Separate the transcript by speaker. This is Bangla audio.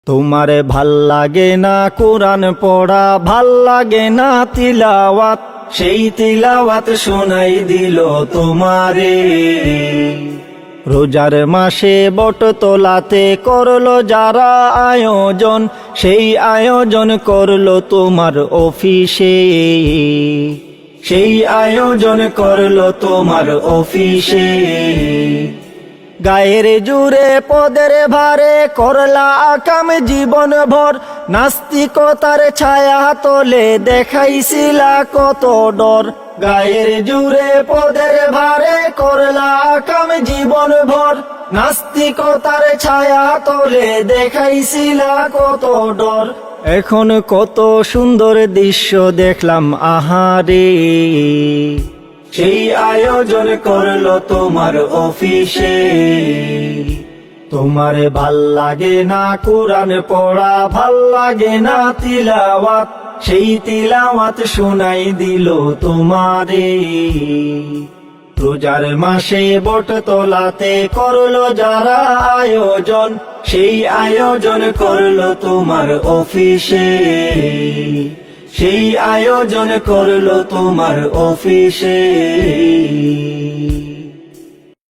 Speaker 1: তোমারে ভাল লাগে না কোরআন পড়া, ভাল লাগে না তিলাওয়াত, সেই তিলাওয়াত শোনাই দিল তোমারে। রোজার মাসে বটতলাতে করলো যারা আয়োজন, সেই আয়োজন করলো তোমার অফিসে, সেই আয়োজন করলো তোমার অফিসে। গায়ের জুড়ে পদের ভারে করলা আকাম জীবন ভর, নাস্তিকতার ছায়া তলে দেখাইছিলা কত ডর। গায়ের জুড়ে পদের ভারে করলা আকাম জীবন ভর, নাস্তিকতার ছায়া তলে দেখাইছিলা কত ডর। এখন কত সুন্দর দৃশ্য দেখলাম আহারে, সেই আয়োজন করলো তোমার অফিসে। তোমারে ভাল লাগে না কোরআন পড়া, ভাল লাগে না তিলাওয়াত, সেই তিলাওয়াত শোনাই দিল তোমারে। রোজার মাসে বটতলাতে করলো যারা আয়োজন, সেই আয়োজন করলো তোমার অফিসে, সেই আয়োজন করলো তোমার অফিসে।